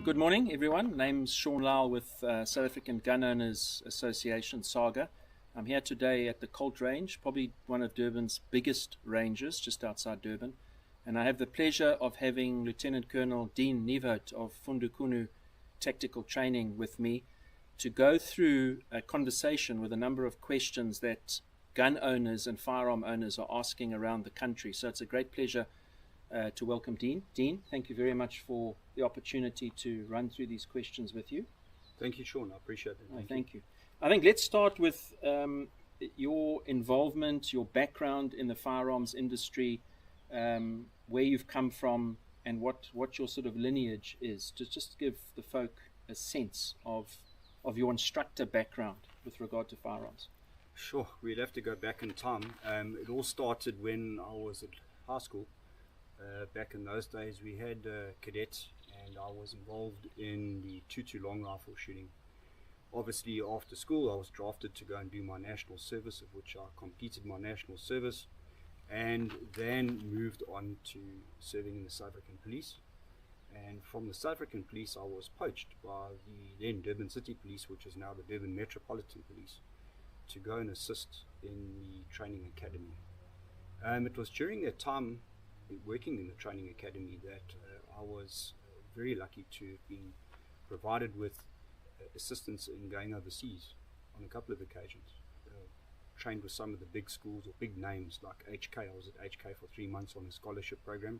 Good morning, everyone. Name's Shaun Lyle with South African Gun Owners Association, SAGA. I'm here today at the Colt Range, probably one of Durban's biggest ranges, just outside Durban. And I have the pleasure of having Lieutenant Colonel Dean Nieuwoudt of Fundukunu Tactical Training with me to go through a conversation with a number of questions that gun owners and firearm owners are asking around the country. So it's a great pleasure to welcome Dean. Dean, thank you very much for the opportunity to run through these questions with you. Thank you, Shaun. I appreciate it. Thank you. I think let's start with your involvement, your background in the firearms industry, where you've come from, and what your sort of lineage is, to just give the folk a sense of your instructor background with regard to firearms. Sure. We'd have to go back in time. It all started when I was at high school. Back in those days, we had cadets, and I was involved in the 2-2 long rifle shooting. Obviously, after school, I was drafted to go and do my national service, of which I completed my national service, and then moved on to serving in the South African Police. And from the South African Police, I was poached by the then Durban City Police, which is now the Durban Metropolitan Police, to go and assist in the training academy. It was during that time, working in the training academy, that I was very lucky to have been provided with assistance in going overseas on a couple of occasions. Trained with some of the big schools or big names like HK. I was at HK for 3 months on a scholarship program.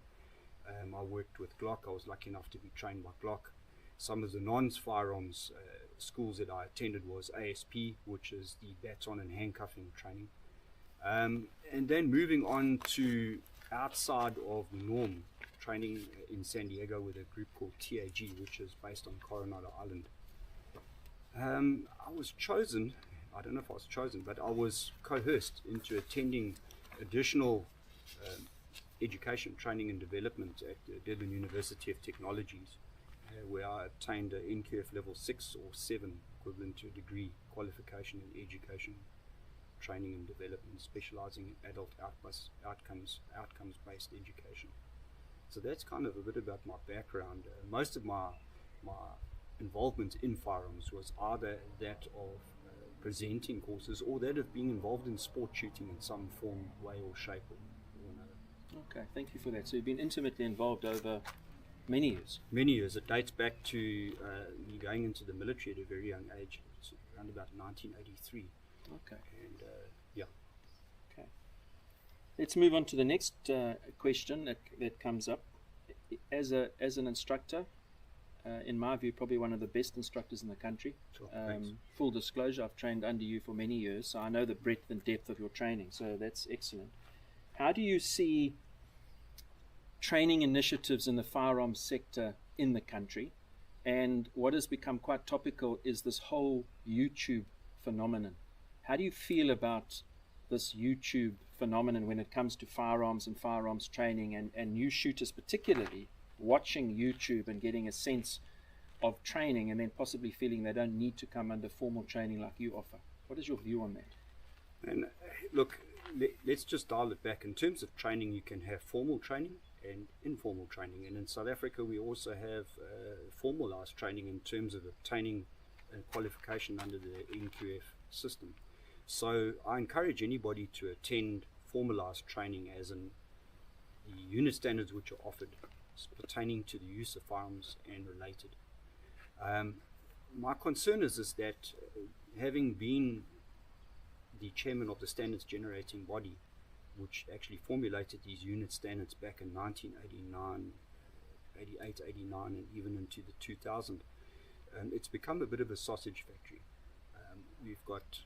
I worked with Glock. I was lucky enough to be trained by Glock. Some of the non-firearms schools that I attended was ASP, which is the baton and handcuffing training. And then moving on to outside of the norm, training in San Diego with a group called TAG, which is based on Coronado Island. I was chosen, I don't know if I was chosen, but I was coerced into attending additional education, training and development at the Durban University of Technologies, where I obtained an NQF level 6 or 7, equivalent to a degree qualification in education, training and development, specializing in adult outcomes-based education. So that's kind of a bit about my background. Most of my involvement in firearms was either that of presenting courses or that of being involved in sport shooting in some form, way or shape or another. Okay, thank you for that. So you've been intimately involved over many years. Many years. It dates back to me going into the military at a very young age. It's around about 1983. Okay. And yeah. Okay. Let's move on to the next question that comes up. As an instructor, in my view, probably one of the best instructors in the country. Sure, full disclosure, I've trained under you for many years, so I know the breadth and depth of your training, so that's excellent. How do you see training initiatives in the firearms sector in the country? And what has become quite topical is this whole YouTube phenomenon. How do you feel about this YouTube phenomenon when it comes to firearms and firearms training, and new shooters particularly watching YouTube and getting a sense of training and then possibly feeling they don't need to come under formal training like you offer? What is your view on that? And look, let's just dial it back. In terms of training, you can have formal training and informal training. And in South Africa, we also have formalized training in terms of obtaining a qualification under the NQF system. So I encourage anybody to attend formalized training, as in the unit standards which are offered pertaining to the use of firearms and related. My concern is that having been the chairman of the standards generating body, which actually formulated these unit standards back in 1989, 88, 89, and even into the 2000, it's become a bit of a sausage factory. We've got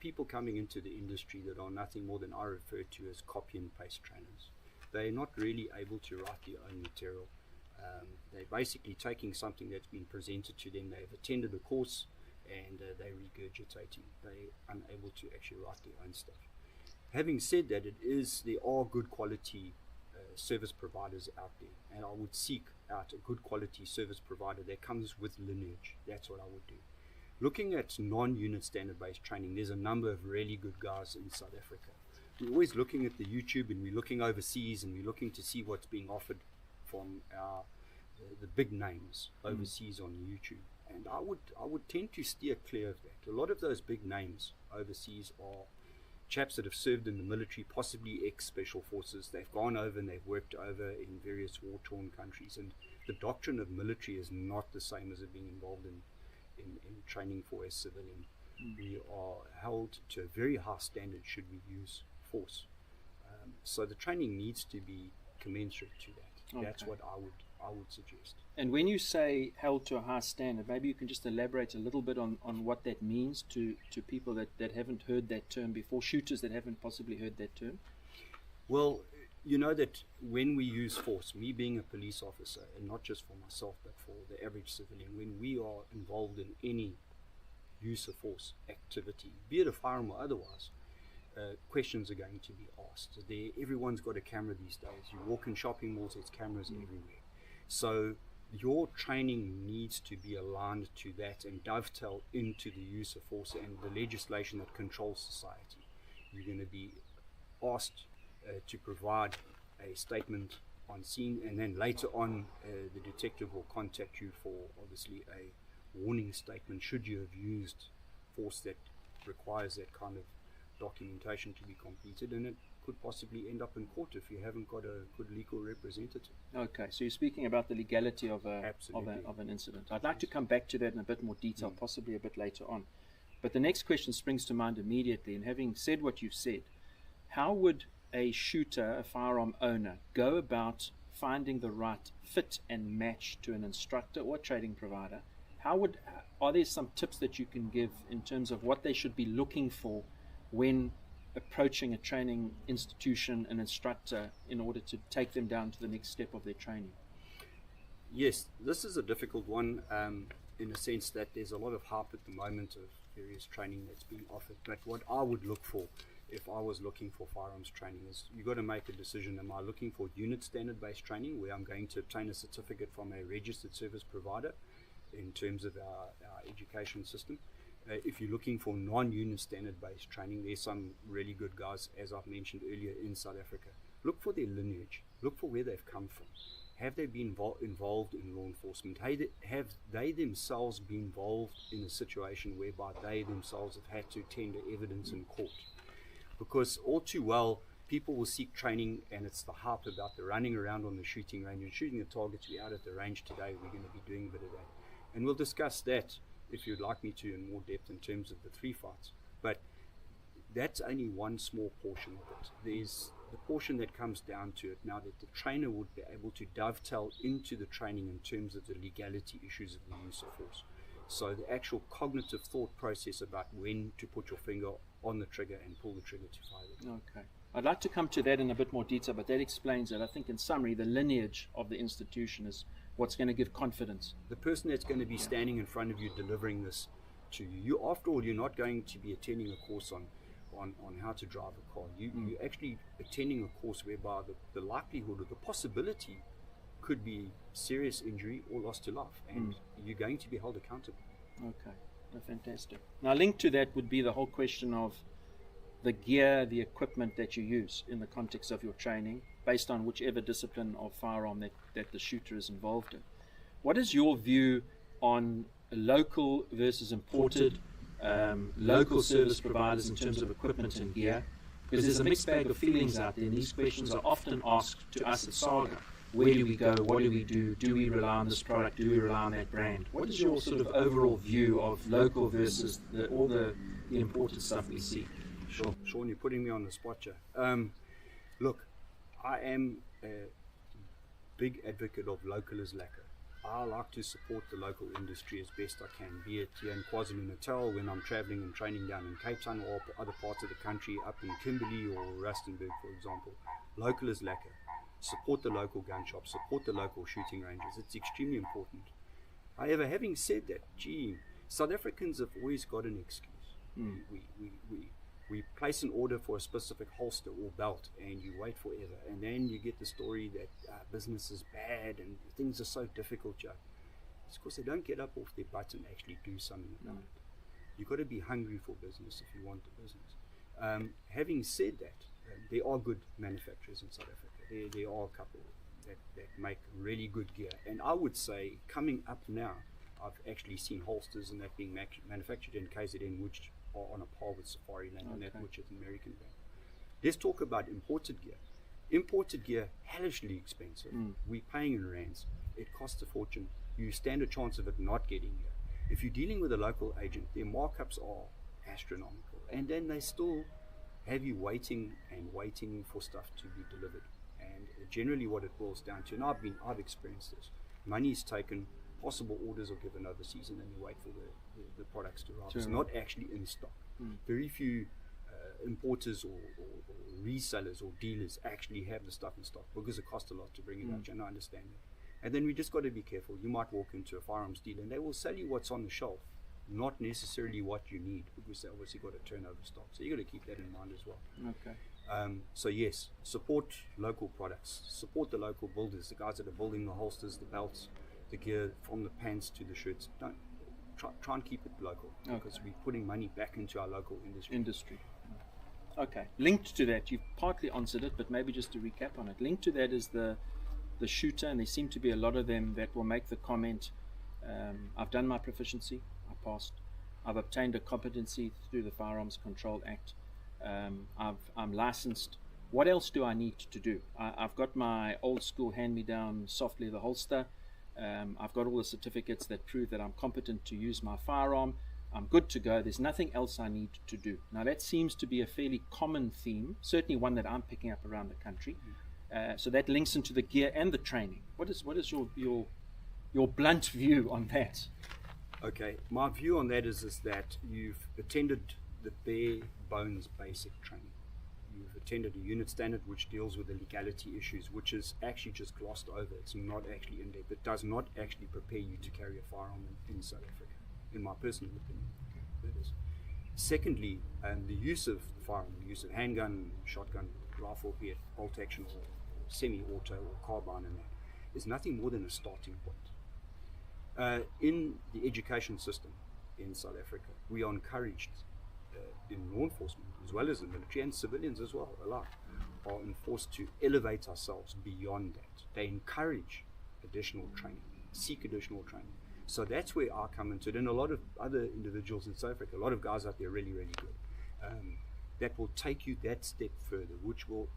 people coming into the industry that are nothing more than I refer to as copy and paste trainers. They're not really able to write their own material. They're basically taking something that's been presented to them. They've attended a course and they're regurgitating. They're unable to actually write their own stuff. Having said that, there are good quality service providers out there, and I would seek out a good quality service provider that comes with lineage. That's what I would do. Looking at non-unit standard-based training, there's a number of really good guys in South Africa. We're always looking at the YouTube, and we're looking overseas, and we're looking to see what's being offered from our the big names overseas on YouTube, and I would tend to steer clear of that. A lot of those big names overseas are chaps that have served in the military, possibly ex-special forces. They've gone over and they've worked over in various war-torn countries, and the doctrine of military is not the same as it being involved in training for a civilian. We are held to a very high standard should we use force. So the training needs to be commensurate to that. Okay. That's what I would suggest. And when you say held to a high standard, maybe you can just elaborate a little bit on what that means to people that haven't heard that term before, shooters that haven't possibly heard that term. Well, you know that when we use force, me being a police officer, and not just for myself but for the average civilian, when we are involved in any use of force activity, be it a firearm or otherwise, questions are going to be asked. Everyone's got a camera these days. You walk in shopping malls, there's cameras everywhere. So your training needs to be aligned to that and dovetail into the use of force and the legislation that controls society. You're going to be asked to provide a statement on scene, and then later on the detective will contact you for obviously a warning statement should you have used force that requires that kind of documentation to be completed, and it could possibly end up in court if you haven't got a good legal representative. Okay, so you're speaking about the legality of an incident. I'd like to come back to that in a bit more detail, possibly a bit later on. But the next question springs to mind immediately, and having said what you've said, how would a shooter, a firearm owner, go about finding the right fit and match to an instructor or training provider? Are there some tips that you can give in terms of what they should be looking for when approaching a training institution, an instructor, in order to take them down to the next step of their training? Yes, this is a difficult one in the sense that there's a lot of hype at the moment of various training that's being offered. But what I would look for if I was looking for firearms training is you've got to make a decision. Am I looking for unit standard based training where I'm going to obtain a certificate from a registered service provider in terms of our education system? If you're looking for non-unit standard based training, there's some really good guys, as I've mentioned earlier, in South Africa. Look for their lineage. Look for where they've come from. Have they been involved in law enforcement? Have they themselves been involved in a situation whereby they themselves have had to tender evidence in court? Because all too well, people will seek training, and it's the hype about the running around on the shooting range and shooting the targets. We're out at the range today, we're going to be doing a bit of that. And we'll discuss that if you'd like me to in more depth in terms of the 3 fights. But that's only one small portion of it. There's the portion that comes down to it now that the trainer would be able to dovetail into the training in terms of the legality issues of the use of force. So the actual cognitive thought process about when to put your finger on the trigger and pull the trigger to fire it. Okay. I'd like to come to that in a bit more detail, but that explains it. I think in summary, the lineage of the institution is what's going to give confidence. The person that's going to be standing in front of you delivering this to you, after all, you're not going to be attending a course on how to drive a car. You're actually attending a course whereby the likelihood or the possibility could be serious injury or loss to life, and you're going to be held accountable. Okay, fantastic. Now linked to that would be the whole question of the gear, the equipment that you use in the context of your training, based on whichever discipline of firearm that the shooter is involved in. What is your view on local versus imported, local service providers in terms of equipment and gear? Because there's a mixed bag of feelings out there, and these questions are often asked to us at Saga. Where do we go? What do we do? Do we rely on this product? Do we rely on that brand? What is your sort of overall view of local versus all the imported stuff we see? Sure. Shaun, you're putting me on the spot here. Look, I am a big advocate of local is lacquer. I like to support the local industry as best I can, be it here in KwaZulu-Natal when I'm traveling and training down in Cape Town, or other parts of the country, up in Kimberley or Rustenburg, for example. Local is lacquer. Support the local gun shops, support the local shooting ranges. It's extremely important. However, having said that, South Africans have always got an excuse. We place an order for a specific holster or belt, and you wait forever, and then you get the story that business is bad and things are so difficult. It's because they don't get up off their butts and actually do something about it. You've got to be hungry for business if you want the business. Having said that, there are good manufacturers in South Africa. There are a couple. that make really good gear. And I would say coming up now, I've actually seen holsters and that being manufactured in KZN, which are on a par with Safari Land and that which is American brand. Let's talk about imported gear. Imported gear, hellishly expensive. We're paying in rands. It costs a fortune. You stand a chance of it not getting here. If you're dealing with a local agent, their markups are astronomical. And then they still have you waiting and waiting for stuff to be delivered. And generally what it boils down to, and I've experienced this, money is taken, possible orders are given overseas, and then you wait for the products to arrive. It's not actually in stock. Very few importers or resellers or dealers actually have the stuff in stock because it costs a lot to bring it out, and I understand that. And then we just got to be careful. You might walk into a firearms dealer and they will sell you what's on the shelf, not necessarily what you need, because they obviously got to turn over stock. So you got to keep that in mind as well. Okay. So yes, support local products, support the local builders, the guys that are building the holsters, the belts, the gear, from the pants to the shirts. Don't try and keep it local, because we're putting money back into our local industry. Okay. Linked to that, you've partly answered it, but maybe just to recap on it. Linked to that is the shooter, and there seem to be a lot of them that will make the comment, I've done my proficiency, I passed, I've obtained a competency through the Firearms Control Act, I'm licensed, what else do I need to do? I've got my old school hand-me-down soft leather holster, I've got all the certificates that prove that I'm competent to use my firearm, I'm good to go, there's nothing else I need to do. Now that seems to be a fairly common theme, certainly one that I'm picking up around the country. So that links into the gear and the training. What is your blunt view on that? Okay, my view on that is that you've attended the bare bones basic training. You've attended a unit standard which deals with the legality issues, which is actually just glossed over. It's not actually in depth. It does not actually prepare you to carry a firearm in South Africa, in my personal opinion. That is. Secondly, the use of the firearm, the use of handgun, shotgun, rifle, be it bolt action or semi-auto or carbine, and that is nothing more than a starting point. In the education system in South Africa, we are encouraged in law enforcement as well as the military, and civilians as well alike, are enforced to elevate ourselves beyond that. They encourage additional training, seek additional training. So that's where I come into it, and a lot of other individuals in South Africa, a lot of guys out there really, really good, that will take you that step further, which will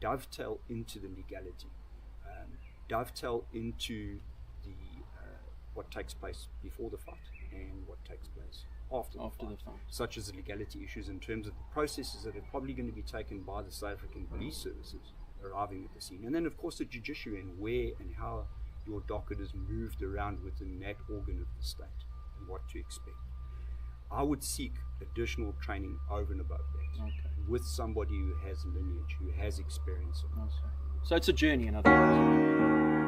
dovetail into the legality, dovetail into the what takes place before the fight and what takes place after the fight, such as the legality issues in terms of the processes that are probably going to be taken by the South African police services arriving at the scene, and then of course the judiciary and where and how your docket is moved around within that organ of the state and what to expect. I would seek additional training over and above that with somebody who has lineage, who has experience. So it's a journey, in other words.